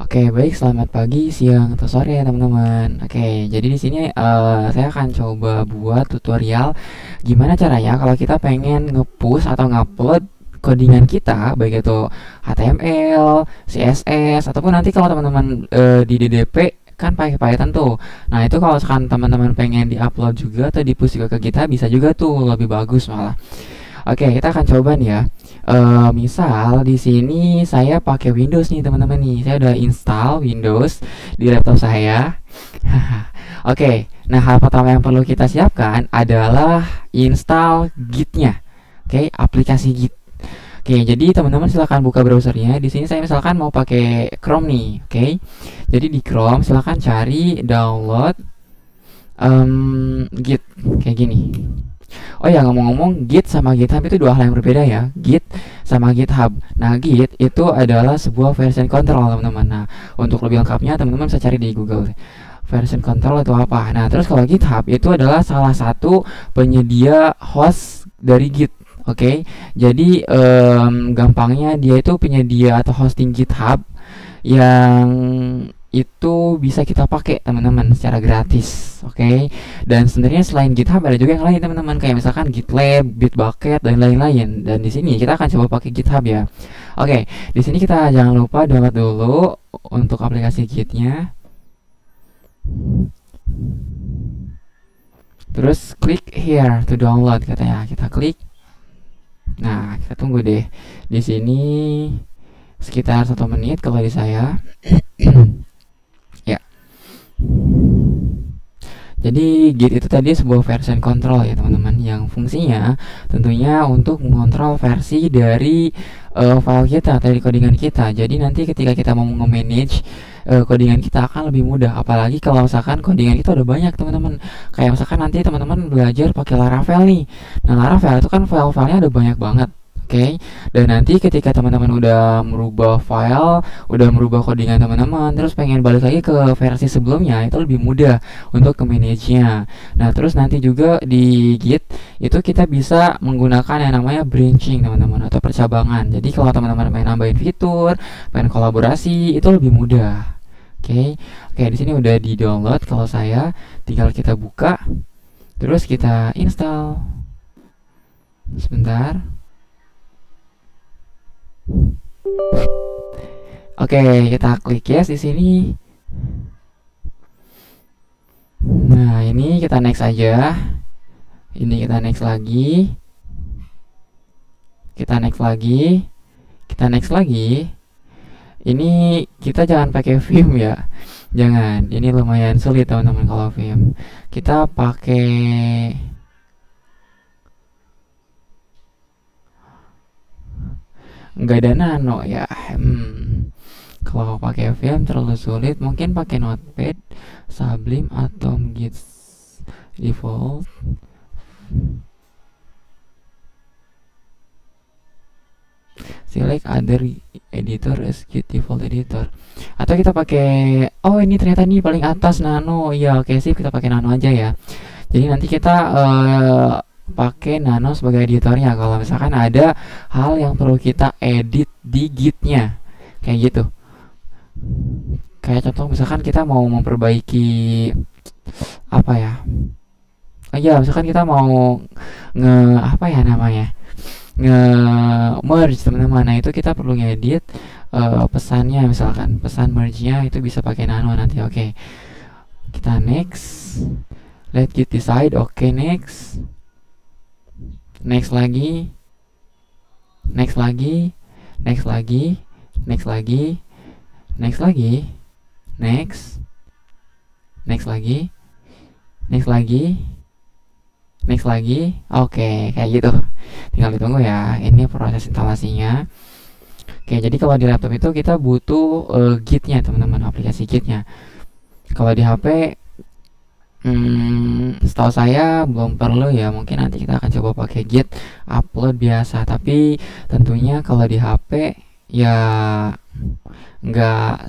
Oke, baik, selamat pagi, siang, atau sore ya teman-teman. Oke, jadi di sini saya akan coba buat tutorial gimana caranya kalau kita pengen nge-push atau ngupload codingan kita, baik itu HTML, CSS, ataupun nanti kalau teman-teman di DDP kan pakai Python tuh. Nah, itu kalau misalkan teman-teman pengen di-upload juga atau di-push juga ke kita, bisa juga tuh, lebih bagus malah. Oke, kita akan coba nih ya. Misal di sini saya pakai Windows nih teman-teman nih. Saya udah install Windows di laptop saya. Oke, nah hal pertama yang perlu kita siapkan adalah install Git-nya. Oke, aplikasi Git. Oke, jadi teman-teman silahkan buka browsernya. Di sini saya misalkan mau pakai Chrome nih. Oke, jadi di Chrome silahkan cari download Git kayak gini. Oh ya, ngomong-ngomong, Git sama GitHub itu dua hal yang berbeda ya. Git sama GitHub. Nah, Git itu adalah sebuah version control, teman-teman. Nah, untuk lebih lengkapnya, teman-teman bisa cari di Google. Version control itu apa? Nah, terus kalau GitHub itu adalah salah satu penyedia host dari Git. Oke, jadi gampangnya dia itu penyedia atau hosting GitHub yang itu bisa kita pakai teman-teman secara gratis, oke. Dan sebenarnya selain GitHub ada juga yang lain teman-teman, kayak misalkan GitLab, Bitbucket dan lain-lain. Dan di sini kita akan coba pakai GitHub ya. Oke, di sini kita jangan lupa download dulu untuk aplikasi Gitnya. Terus klik here to download katanya. Kita klik. Nah, kita tunggu deh. Di sini sekitar 1 menit kalau di saya. Ya. Jadi Git itu tadi sebuah version control ya teman-teman, yang fungsinya tentunya untuk mengontrol versi dari file kita atau dari codingan kita. Jadi nanti ketika kita mau nge-manage codingan kita akan lebih mudah, apalagi kalau misalkan codingan itu ada banyak teman-teman. Kayak misalkan nanti teman-teman belajar pakai Laravel nih. Nah, Laravel itu kan file-filenya ada banyak banget. Oke, dan nanti ketika teman-teman udah merubah file, udah merubah codingan teman-teman, terus pengen balik lagi ke versi sebelumnya, itu lebih mudah untuk ke manage-nya. Nah, terus nanti juga di Git itu kita bisa menggunakan yang namanya branching teman-teman, atau percabangan. Jadi kalau teman-teman pengen nambahin fitur, pengen kolaborasi, itu lebih mudah. Oke, di sini udah di-download. Kalau saya tinggal kita buka, terus kita install. Sebentar. Oke, kita klik yes di sini. Nah, ini kita next aja. Ini kita next lagi. Kita next lagi. Kita next lagi. Ini kita jangan pakai Vim ya. Jangan. Ini lumayan sulit teman-teman kalau Vim. Kita pakai nggak ada nano ya. Kalau pakai Vim terlalu sulit, mungkin pakai Notepad, Sublime atau Git default. Select other editor as Git default editor. Atau kita pakai, oh ini ternyata nih paling atas nano. Iya, oke sih, kita pakai nano aja ya. Jadi nanti kita pakai nano sebagai editornya kalau misalkan ada hal yang perlu kita edit di Gitnya, kayak gitu. Kayak contoh misalkan kita mau memperbaiki apa ya, iya misalkan kita mau apa ya namanya, merge teman-teman. Nah, itu kita perlu ngedit pesannya, misalkan pesan merge-nya itu bisa pakai nano nanti. Oke, kita next, let Git decide. Oke, next. Next lagi, next lagi, next lagi, next lagi, next lagi, next, next lagi, next lagi, next lagi. Oke, kayak gitu. Tinggal ditunggu ya. Ini proses instalasinya. Oke, jadi kalau di laptop itu kita butuh Gitnya teman-teman, aplikasi Gitnya. Kalau di HP setahu saya belum perlu ya. Mungkin nanti kita akan coba pakai Git upload biasa. Tapi tentunya kalau di HP ya nggak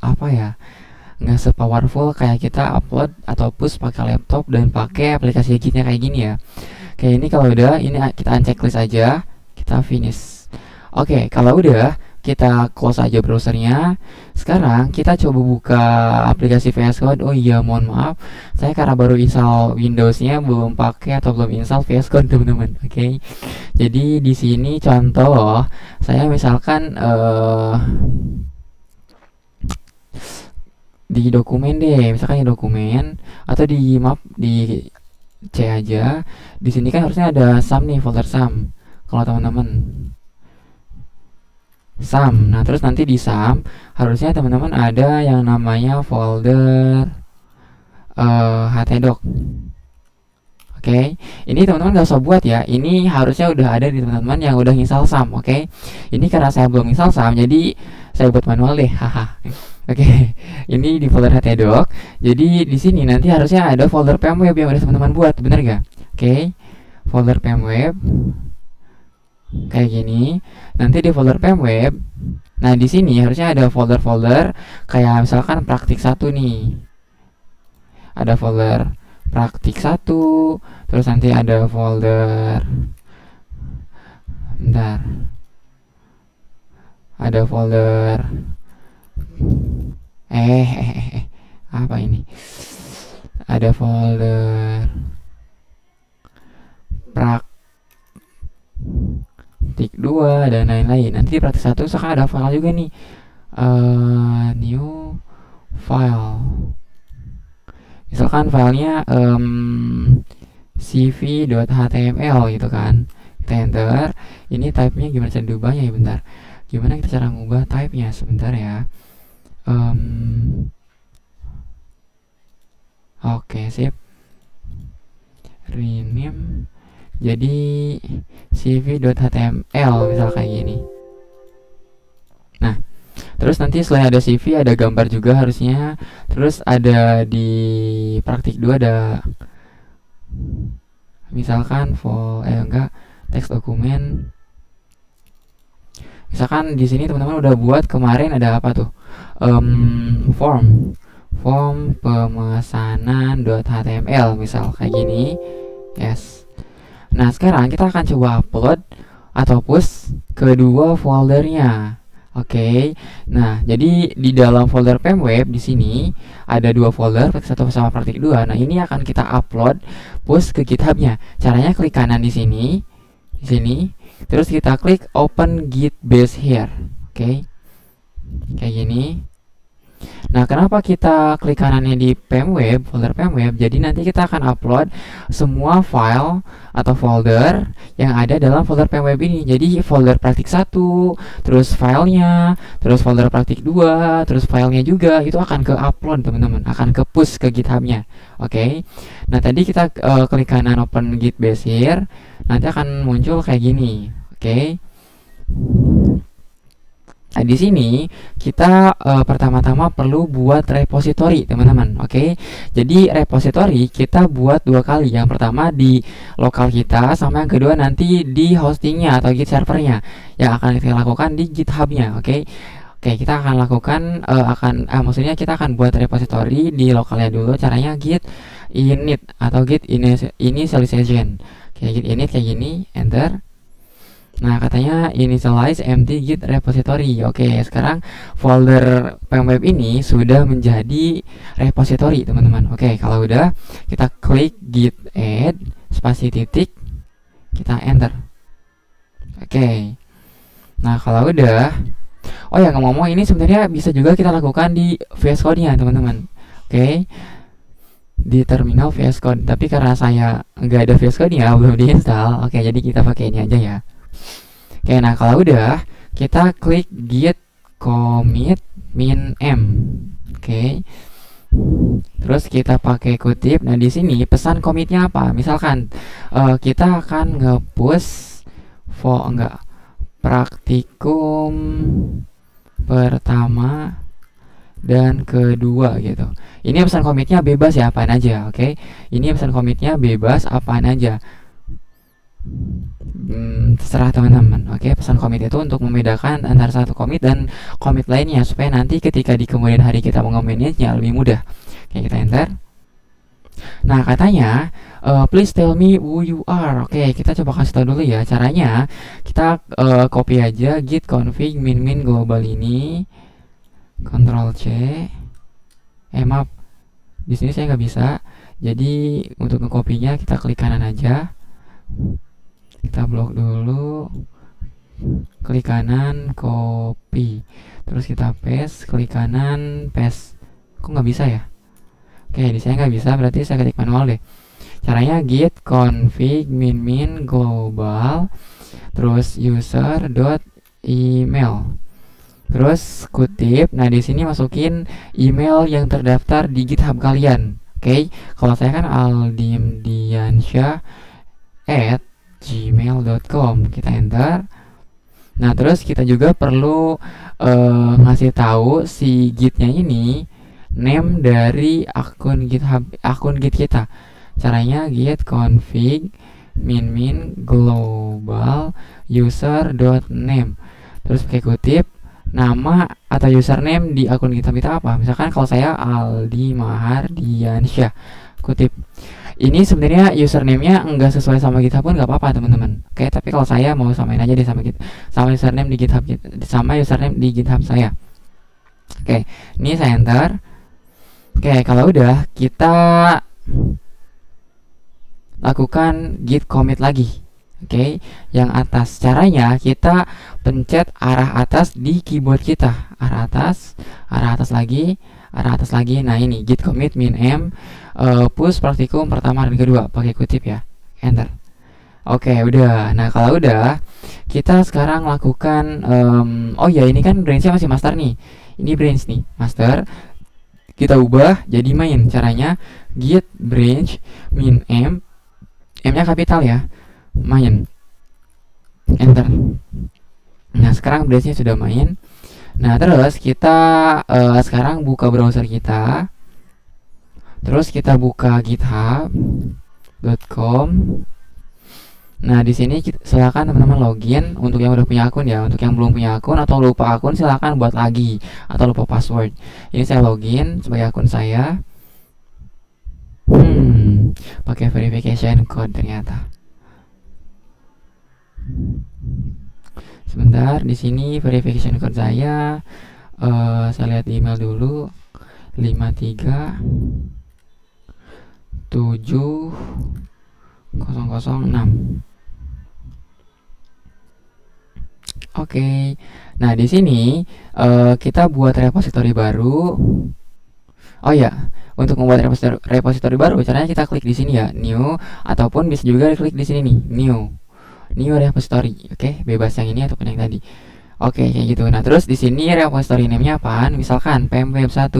apa ya, nggak powerful kayak kita upload atau push pakai laptop dan pakai aplikasi Gitnya kayak gini ya. Kayak ini kalau udah, ini kita unchecklist aja, kita finish. Oke, kalau udah kita close aja browsernya. Sekarang kita coba buka aplikasi VS Code. Oh iya, mohon maaf, saya karena baru install Windowsnya, belum pakai atau belum install VS Code teman-teman. Oke, jadi di sini contoh saya misalkan di dokumen deh, misalkan di dokumen atau di map di C aja. Di sini kan harusnya ada sum nih, folder sum. Kalau teman-teman sum, nah terus nanti di sum harusnya teman-teman ada yang namanya folder htdoc. Oke, ini teman-teman gak usah buat ya. Ini harusnya udah ada di teman-teman yang udah install sum. Oke, ini karena saya belum install sum, jadi saya buat manual deh. Haha. Oke, ini di folder htdoc. Jadi di sini nanti harusnya ada folder pmweb yang udah teman-teman buat, bener gak? Oke, folder pmweb kayak gini. Nanti di folder pmweb, nah di sini harusnya ada folder-folder kayak misalkan praktik 1 nih. Ada folder praktik 1, terus nanti ada folder bentar. Ada folder apa ini? Ada folder praktik 2 dan lain-lain. Nanti di praktik 1 sekarang ada file juga nih. New file. Misalkan filenya cv.html gitu kan. Kita enter. Ini type-nya gimana cara diubahnya ya, bentar. Gimana kita cara ngubah type-nya, sebentar ya. Oke, sip. Rename jadi cv.html misal kayak gini. Nah, terus nanti selain ada CV ada gambar juga harusnya. Terus ada di praktik 2 ada misalkan teks dokumen. Misalkan di sini teman-teman udah buat kemarin ada apa tuh? Form pemesanan.html misal kayak gini. Yes. Nah, sekarang kita akan coba upload atau push kedua foldernya. Oke. Nah, jadi di dalam folder pmweb di sini ada 2 folder, praktik 1 sama praktik 2. Nah, ini akan kita upload push ke GitHub-nya. Caranya klik kanan di sini. Di sini. Terus kita klik open git base here. Oke. Kayak gini. Nah, kenapa kita klik kanannya di pmweb, folder pmweb? Jadi nanti kita akan upload semua file atau folder yang ada dalam folder pmweb ini. Jadi folder praktik 1, terus filenya, terus folder praktik 2, terus filenya juga itu akan ke upload teman-teman, akan ke push ke GitHub-nya. Oke. Nah, tadi kita klik kanan open git base here, nanti akan muncul kayak gini. Oke. Nah, di sini kita pertama-tama perlu buat repository, teman-teman. Oke. Jadi repository kita buat 2 kali. Yang pertama di lokal kita, sama yang kedua nanti di hostingnya atau git servernya yang akan kita lakukan di GitHub-nya. Oke. Oke, kita akan lakukan maksudnya kita akan buat repository di lokalnya dulu. Caranya git init atau git initialization. Kayak git init kayak gini, enter. Nah, katanya initialize empty git repository. Oke, sekarang folder pmweb ini sudah menjadi repository, teman-teman. Oke, kalau udah, kita klik git add spasi titik, kita enter. Oke. Nah, kalau udah, oh ya, ngomong-ngomong, ini sebenarnya bisa juga kita lakukan di VS Code-nya, teman-teman. Oke. Di terminal VS Code, tapi karena saya nggak ada VS Code-nya, belum diinstal. Oke, jadi kita pakai ini aja ya. Oke, nah kalau udah, kita klik git commit min m. Oke. Terus kita pakai kutip. Nah, di sini pesan commitnya apa? Misalkan kita akan nge-push praktikum pertama dan kedua gitu. Ini pesan commitnya bebas ya, apaan aja. Oke. Ini pesan commitnya bebas apaan aja. Terserah teman-teman. Oke, pesan commit itu untuk membedakan antara satu commit dan commit lainnya supaya nanti ketika di kemudian hari kita mau nge-manage-nya lebih mudah. Oke, kita enter. Nah, katanya Please tell me who you are. Oke, kita coba kasih tahu dulu ya caranya. Kita copy aja git config min global ini, Ctrl C. Maaf, di sini saya nggak bisa. Jadi untuk ngekopinya kita klik kanan aja. Kita blok dulu, klik kanan, copy, terus kita paste, klik kanan, paste. Kok nggak bisa ya? Oke, di sini nggak bisa, berarti saya ketik manual deh. Caranya git config min global, terus user dot email, terus kutip. Nah, di sini masukin email yang terdaftar di GitHub kalian. Oke, kalau saya kan aldimdiansyah@gmail.com. Kita enter. Nah, terus kita juga perlu ngasih tahu si gitnya ini name dari akun GitHub, akun git kita. Caranya git config min global user.name, terus pakai kutip nama atau username di akun GitHub kita apa. Misalkan kalau saya Aldi Mahardiansyah, kutip. Ini sebenarnya username-nya enggak sesuai sama GitHub pun nggak apa-apa teman-teman. Oke, tapi kalau saya mau samain aja deh sama sama username di GitHub, sama username di GitHub saya. Oke, ini saya enter. Oke, kalau udah kita lakukan git commit lagi. Oke, yang atas. Caranya kita pencet arah atas di keyboard kita. Arah atas lagi, arah atas lagi. Nah, ini git commit min m push praktikum pertama dan kedua, pakai kutip ya. Enter. Oke, udah. Nah, kalau udah, kita sekarang lakukan oh ya, ini kan branch-nya masih master nih. Ini branch nih, master. Kita ubah jadi main. Caranya git branch min m, m-nya kapital ya, main. Enter. Nah, sekarang branch-nya sudah main. Nah, terus kita sekarang buka browser kita. Terus kita buka github.com. Nah, di sini silakan teman-teman login untuk yang udah punya akun ya. Untuk yang belum punya akun atau lupa akun, silakan buat lagi atau lupa password. Ini saya login sebagai akun saya. Pakai verification code ternyata. Sebentar, di sini verification code saya lihat di email dulu. 5370006. Oke. Nah, di sini kita buat repository baru. Oh ya, untuk membuat repository baru, caranya kita klik di sini ya, new, ataupun bisa juga klik di sini nih, new repository. Oke, bebas yang ini ataupun yang tadi. Oke, kayak gitu. Nah, terus di sini repository name-nya apaan? Misalkan pmweb1.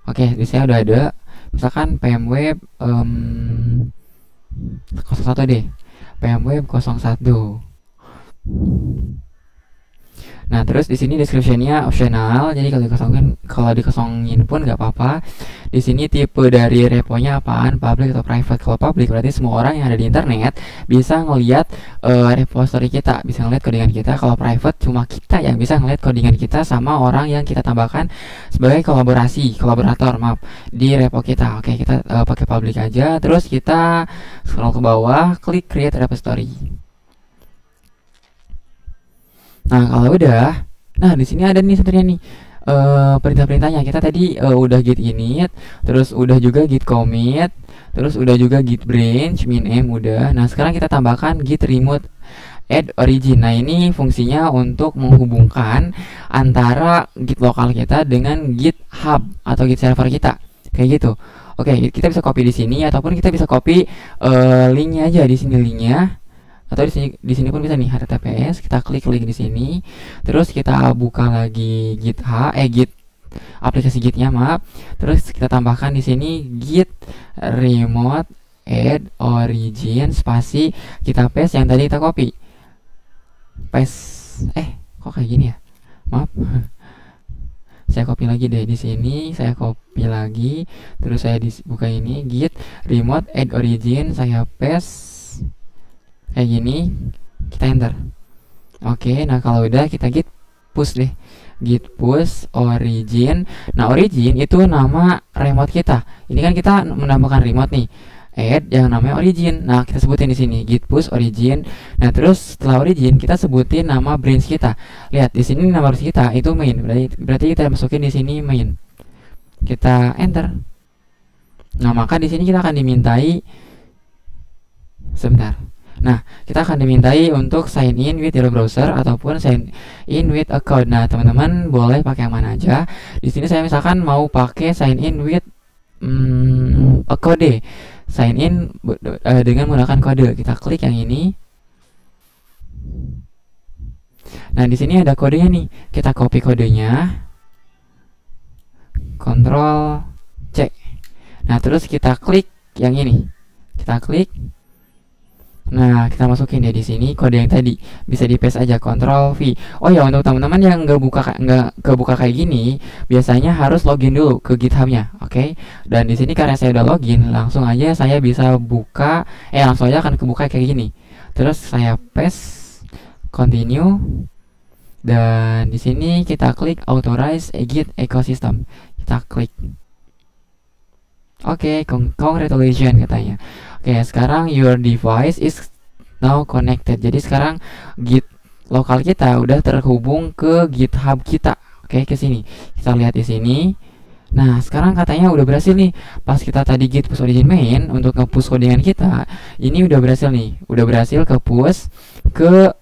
Oke, di saya udah ada. Misalkan pmweb 01 deh. pmweb 01. Nah, terus di sini description-nya optional. Jadi kalau dikosongin pun nggak apa-apa. Di sini tipe dari reponya apaan, public atau private. Kalau public berarti semua orang yang ada di internet bisa ngelihat repository kita, bisa ngelihat codingan kita. Kalau private cuma kita yang bisa ngelihat codingan kita sama orang yang kita tambahkan sebagai kolaborator, maaf, di repo kita. Oke, kita pakai public aja. Terus kita scroll ke bawah, klik create repository. Nah, kalau udah, nah di sini ada nih sebenarnya nih perintah-perintahnya. Kita tadi udah git init, terus udah juga git commit, terus udah juga git branch min m udah. Nah, sekarang kita tambahkan git remote add origin. Nah, ini fungsinya untuk menghubungkan antara git lokal kita dengan git hub atau git server kita. Kayak gitu. Oke, kita bisa copy di sini ataupun kita bisa copy linknya aja di sini linknya. Atau di sini pun bisa nih, https, kita klik link di sini, terus kita buka lagi git aplikasi gitnya, maaf, terus kita tambahkan di sini git remote add origin spasi, kita paste yang tadi kita copy, kok kayak gini ya, maaf. Saya copy lagi deh di sini, saya copy lagi, terus saya buka ini git remote add origin, saya paste kayak gini, kita enter. Oke, nah kalau udah kita git push deh. git push origin. Nah, origin itu nama remote kita. Ini kan kita menambahkan remote nih. Add yang namanya origin. Nah, kita sebutin di sini git push origin. Nah, terus setelah origin kita sebutin nama branch kita. Lihat di sini nama branch kita itu main. Berarti kita masukin di sini main. Kita enter. Nah, maka di sini kita akan dimintai sebentar. Nah, kita akan dimintai untuk sign in with your browser ataupun sign in with account. Nah, teman-teman boleh pakai yang mana aja. Di sini saya misalkan mau pakai sign in with a kode. Sign in dengan menggunakan kode. Kita klik yang ini. Nah, di sini ada kodenya nih. Kita copy kodenya. Ctrl C. Nah, terus kita klik yang ini. Kita klik. Nah, kita masukin ya di sini kode yang tadi. Bisa di paste aja, Ctrl V. Oh ya, untuk teman-teman yang nggak kebuka kayak gini, biasanya harus login dulu ke GitHub-nya, oke? Dan di sini karena saya udah login, langsung aja saya bisa buka, langsung aja akan kebuka kayak gini. Terus saya paste, continue, dan di sini kita klik authorize Git ecosystem. Kita klik. Oke, congratulations katanya. Oke, sekarang your device is now connected. Jadi sekarang Git lokal kita udah terhubung ke GitHub kita. Oke, ke sini. Kita lihat di sini. Nah, sekarang katanya udah berhasil nih. Pas kita tadi git push origin main untuk nge-push codingan kita, ini udah berhasil nih. Udah berhasil ke push ke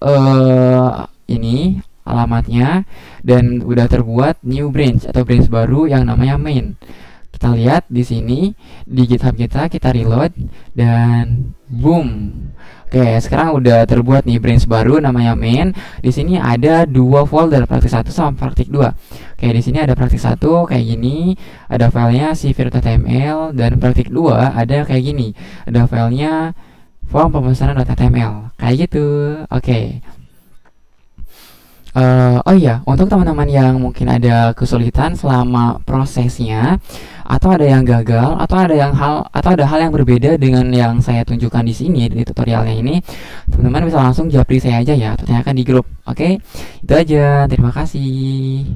ini alamatnya dan udah terbuat new branch atau branch baru yang namanya main. Kita lihat di sini di GitHub kita reload dan boom. Oke, sekarang udah terbuat nih branch baru namanya main. Di sini ada dua folder, praktik 1 sama praktik 2. Oke, di sini ada praktik 1 kayak gini, ada filenya cvir.html, dan praktik 2 ada kayak gini. Ada filenya form pemesanan.html. Kayak gitu. Oke. Oh iya, untuk teman-teman yang mungkin ada kesulitan selama prosesnya, atau ada yang gagal, atau ada hal yang berbeda dengan yang saya tunjukkan di sini di tutorialnya ini, teman-teman bisa langsung japri saya aja ya, atau tanyakan di grup. Oke, itu aja. Terima kasih.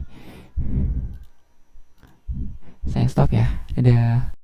Saya stop ya. Dadah.